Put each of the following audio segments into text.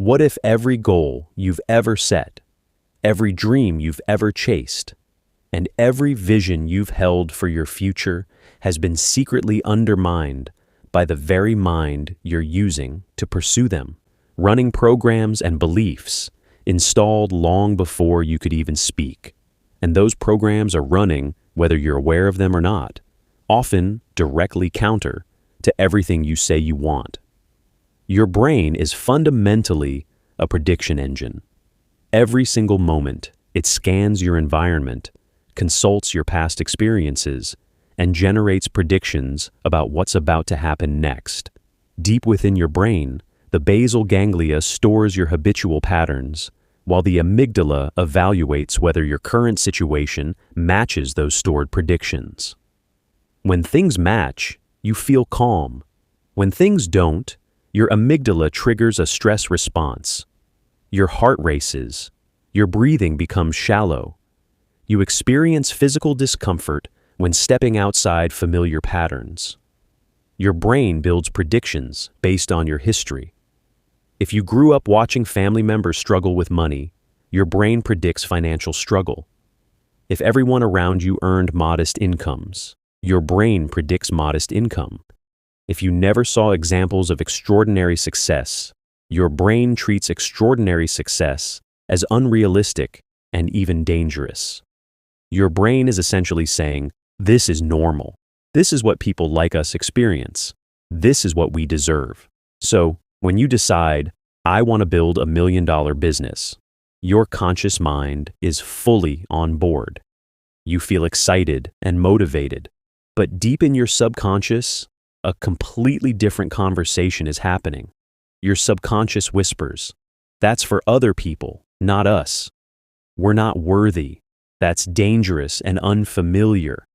What if every goal you've ever set, every dream you've ever chased, and every vision you've held for your future has been secretly undermined by the very mind you're using to pursue them, running programs and beliefs installed long before you could even speak? And those programs are running whether you're aware of them or not, often directly counter to everything you say you want. Your brain is fundamentally a prediction engine. Every single moment, it scans your environment, consults your past experiences, and generates predictions about what's about to happen next. Deep within your brain, the basal ganglia stores your habitual patterns, while the amygdala evaluates whether your current situation matches those stored predictions. When things match, you feel calm. When things don't, your amygdala triggers a stress response. Your heart races. Your breathing becomes shallow. You experience physical discomfort when stepping outside familiar patterns. Your brain builds predictions based on your history. If you grew up watching family members struggle with money, your brain predicts financial struggle. If everyone around you earned modest incomes, your brain predicts modest income. If you never saw examples of extraordinary success, your brain treats extraordinary success as unrealistic and even dangerous. Your brain is essentially saying, this is normal. This is what people like us experience. This is what we deserve. So, when you decide, I want to build $1 million business, your conscious mind is fully on board. You feel excited and motivated, but deep in your subconscious, a completely different conversation is happening. Your subconscious whispers, that's for other people, not us. We're not worthy. That's dangerous and unfamiliar.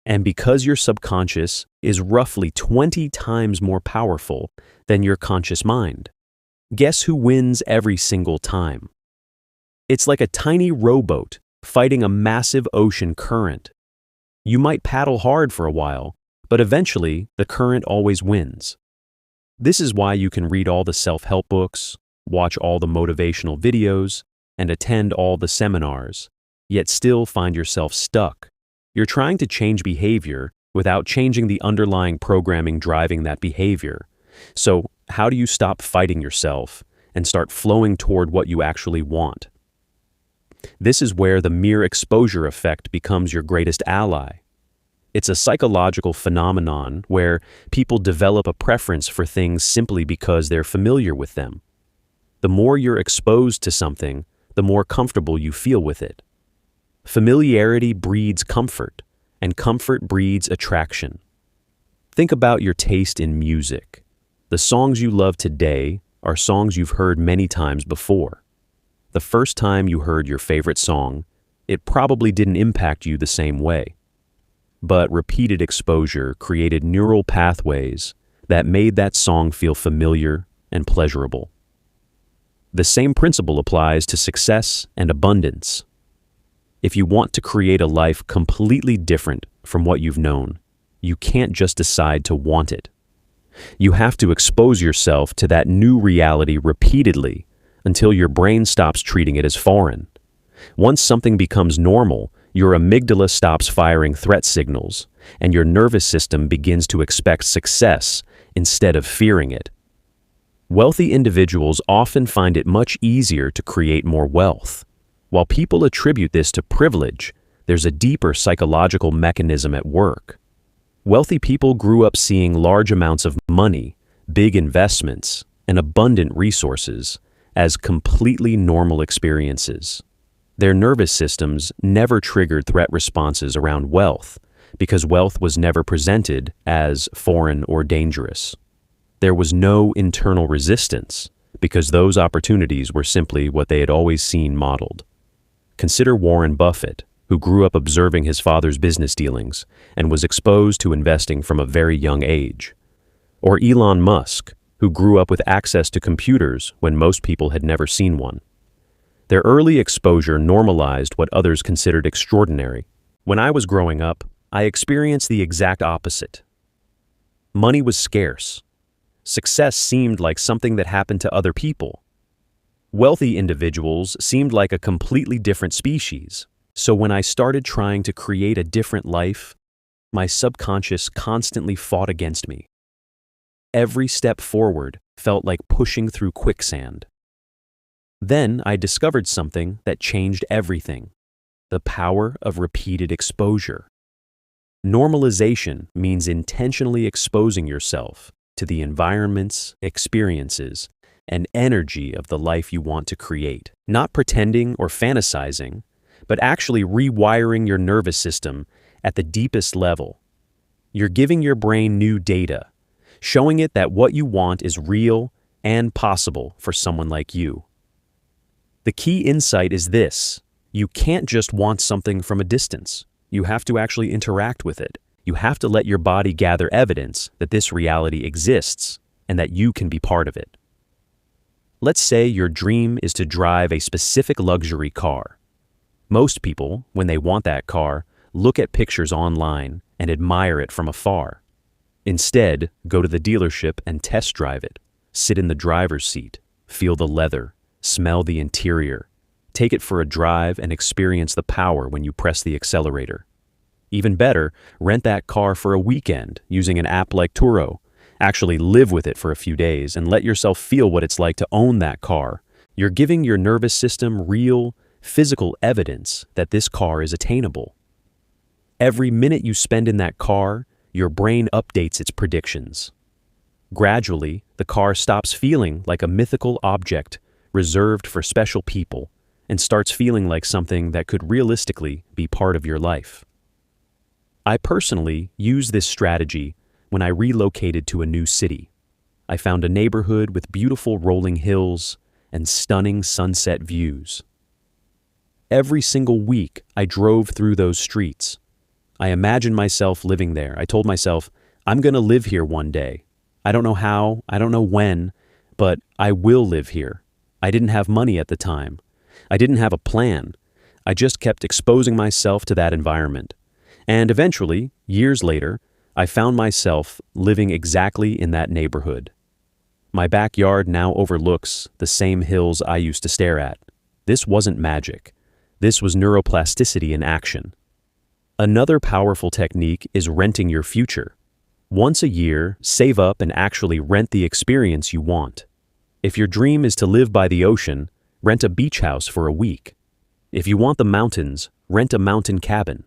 And because your subconscious is roughly 20 times more powerful than your conscious mind, guess who wins every single time? It's like a tiny rowboat fighting a massive ocean current. You might paddle hard for a while, but eventually the current always wins. This is why you can read all the self-help books, watch all the motivational videos, and attend all the seminars, yet still find yourself stuck. You're trying to change behavior without changing the underlying programming driving that behavior. So, how do you stop fighting yourself and start flowing toward what you actually want? This is where the mere exposure effect becomes your greatest ally. It's a psychological phenomenon where people develop a preference for things simply because they're familiar with them. The more you're exposed to something, the more comfortable you feel with it. Familiarity breeds comfort, and comfort breeds attraction. Think about your taste in music. The songs you love today are songs you've heard many times before. The first time you heard your favorite song, it probably didn't impact you the same way. But repeated exposure created neural pathways that made that song feel familiar and pleasurable. The same principle applies to success and abundance. If you want to create a life completely different from what you've known, you can't just decide to want it. You have to expose yourself to that new reality repeatedly until your brain stops treating it as foreign. Once something becomes normal, your amygdala stops firing threat signals, and your nervous system begins to expect success instead of fearing it. Wealthy individuals often find it much easier to create more wealth. While people attribute this to privilege, there's a deeper psychological mechanism at work. Wealthy people grew up seeing large amounts of money, big investments, and abundant resources as completely normal experiences. Their nervous systems never triggered threat responses around wealth because wealth was never presented as foreign or dangerous. There was no internal resistance because those opportunities were simply what they had always seen modeled. Consider Warren Buffett, who grew up observing his father's business dealings and was exposed to investing from a very young age. Or Elon Musk, who grew up with access to computers when most people had never seen one. Their early exposure normalized what others considered extraordinary. When I was growing up, I experienced the exact opposite. Money was scarce. Success seemed like something that happened to other people. Wealthy individuals seemed like a completely different species. So when I started trying to create a different life, my subconscious constantly fought against me. Every step forward felt like pushing through quicksand. Then I discovered something that changed everything: the power of repeated exposure. Normalization means intentionally exposing yourself to the environments, experiences, and energy of the life you want to create. Not pretending or fantasizing, but actually rewiring your nervous system at the deepest level. You're giving your brain new data, showing it that what you want is real and possible for someone like you. The key insight is this: you can't just want something from a distance. You have to actually interact with it. You have to let your body gather evidence that this reality exists and that you can be part of it. Let's say your dream is to drive a specific luxury car. Most people, when they want that car, look at pictures online and admire it from afar. Instead, go to the dealership and test drive it. Sit in the driver's seat, feel the leather, smell the interior. Take it for a drive and experience the power when you press the accelerator. Even better, rent that car for a weekend using an app like Turo. Actually live with it for a few days and let yourself feel what it's like to own that car. You're giving your nervous system real, physical evidence that this car is attainable. Every minute you spend in that car, your brain updates its predictions. Gradually, the car stops feeling like a mythical object reserved for special people and starts feeling like something that could realistically be part of your life. I personally used this strategy when I relocated to a new city. I found a neighborhood with beautiful rolling hills and stunning sunset views. Every single week, I drove through those streets. I imagined myself living there. I told myself, I'm going to live here one day. I don't know how, I don't know when, but I will live here. I didn't have money at the time. I didn't have a plan. I just kept exposing myself to that environment. And eventually, years later, I found myself living exactly in that neighborhood. My backyard now overlooks the same hills I used to stare at. This wasn't magic. This was neuroplasticity in action. Another powerful technique is renting your future. Once a year, save up and actually rent the experience you want. If your dream is to live by the ocean, rent a beach house for a week. If you want the mountains, rent a mountain cabin.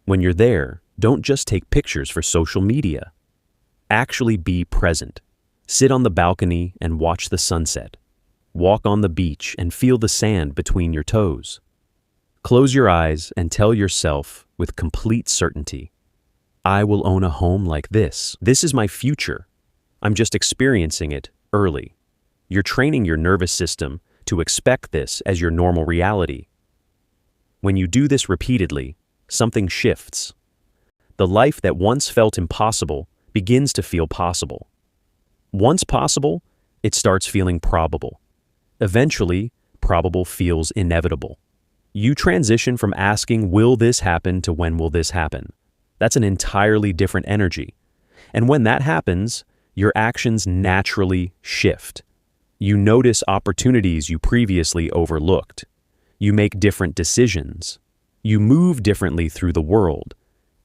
When you're there, don't just take pictures for social media. Actually be present. Sit on the balcony and watch the sunset. Walk on the beach and feel the sand between your toes. Close your eyes and tell yourself with complete certainty, I will own a home like this. This is my future. I'm just experiencing it early. You're training your nervous system to expect this as your normal reality. When you do this repeatedly, something shifts. The life that once felt impossible begins to feel possible. Once possible, it starts feeling probable. Eventually, probable feels inevitable. You transition from asking, will this happen, to when will this happen? That's an entirely different energy. And when that happens, your actions naturally shift. You notice opportunities you previously overlooked. You make different decisions. You move differently through the world,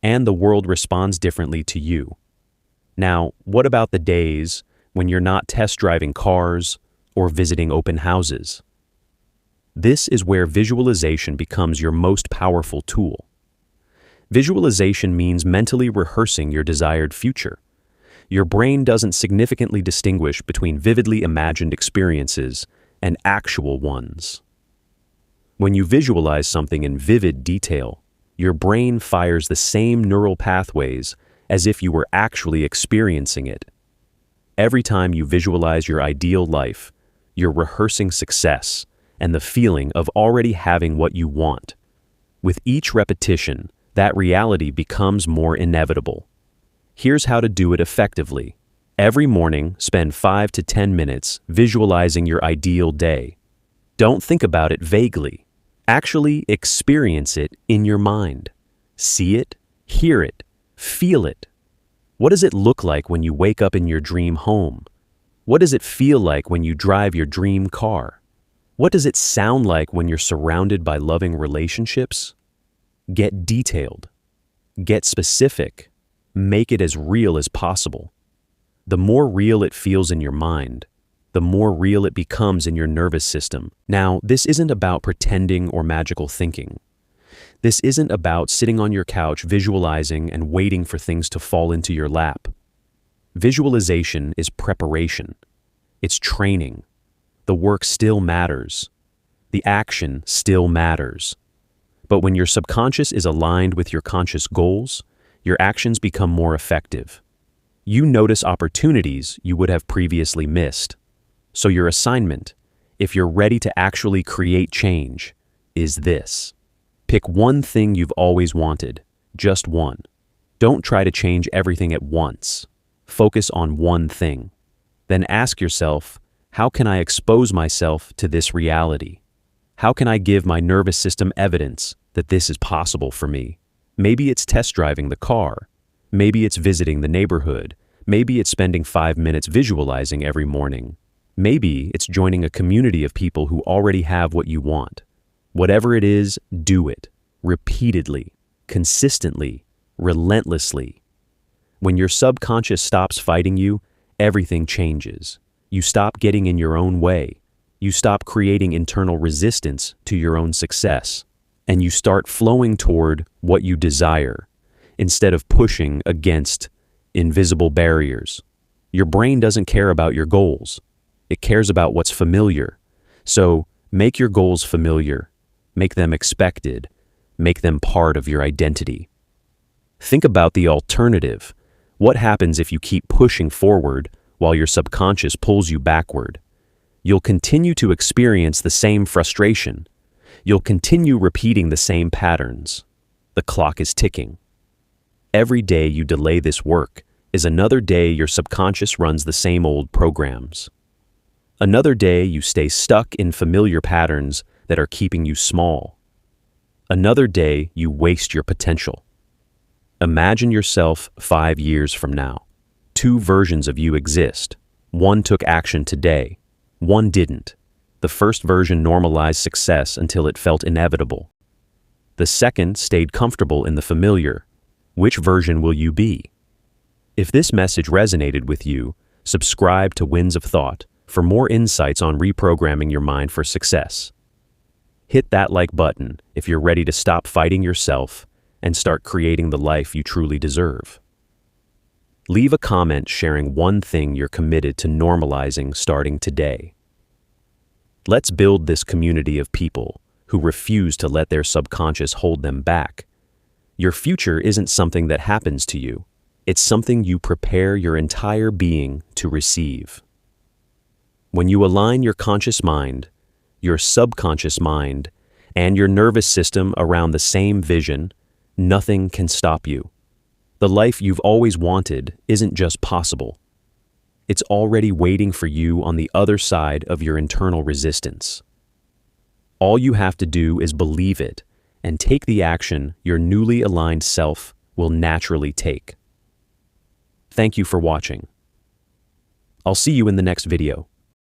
and the world responds differently to you. Now, what about the days when you're not test driving cars or visiting open houses? This is where visualization becomes your most powerful tool. Visualization means mentally rehearsing your desired future. Your brain doesn't significantly distinguish between vividly imagined experiences and actual ones. When you visualize something in vivid detail, your brain fires the same neural pathways as if you were actually experiencing it. Every time you visualize your ideal life, you're rehearsing success and the feeling of already having what you want. With each repetition, that reality becomes more inevitable. Here's how to do it effectively. Every morning, spend 5 to 10 minutes visualizing your ideal day. Don't think about it vaguely. Actually experience it in your mind. See it, hear it, feel it. What does it look like when you wake up in your dream home? What does it feel like when you drive your dream car? What does it sound like when you're surrounded by loving relationships? Get detailed. Get specific. Make it as real as possible. The more real it feels in your mind, the more real it becomes in your nervous system. Now, this isn't about pretending or magical thinking. This isn't about sitting on your couch visualizing and waiting for things to fall into your lap. Visualization is preparation. It's training. The work still matters. The action still matters. But when your subconscious is aligned with your conscious goals, your actions become more effective. You notice opportunities you would have previously missed. So your assignment, if you're ready to actually create change, is this. Pick one thing you've always wanted, just one. Don't try to change everything at once. Focus on one thing. Then ask yourself, how can I expose myself to this reality? How can I give my nervous system evidence that this is possible for me? Maybe it's test driving the car. Maybe it's visiting the neighborhood. Maybe it's spending 5 minutes visualizing every morning. Maybe it's joining a community of people who already have what you want. Whatever it is, do it. Repeatedly, consistently, relentlessly. When your subconscious stops fighting you, everything changes. You stop getting in your own way. You stop creating internal resistance to your own success. And you start flowing toward what you desire, instead of pushing against invisible barriers. Your brain doesn't care about your goals. It cares about what's familiar. So make your goals familiar. Make them expected. Make them part of your identity. Think about the alternative. What happens if you keep pushing forward while your subconscious pulls you backward? You'll continue to experience the same frustration. You'll continue repeating the same patterns. The clock is ticking. Every day you delay this work is another day your subconscious runs the same old programs. Another day you stay stuck in familiar patterns that are keeping you small. Another day you waste your potential. Imagine yourself 5 years from now. 2 versions of you exist. One took action today. One didn't. The first version normalized success until it felt inevitable. The second stayed comfortable in the familiar. Which version will you be? If this message resonated with you, subscribe to Winds of Thought for more insights on reprogramming your mind for success. Hit that like button if you're ready to stop fighting yourself and start creating the life you truly deserve. Leave a comment sharing one thing you're committed to normalizing starting today. Let's build this community of people who refuse to let their subconscious hold them back. Your future isn't something that happens to you. It's something you prepare your entire being to receive. When you align your conscious mind, your subconscious mind, and your nervous system around the same vision, nothing can stop you. The life you've always wanted isn't just possible. It's already waiting for you on the other side of your internal resistance. All you have to do is believe it and take the action your newly aligned self will naturally take. Thank you for watching. I'll see you in the next video.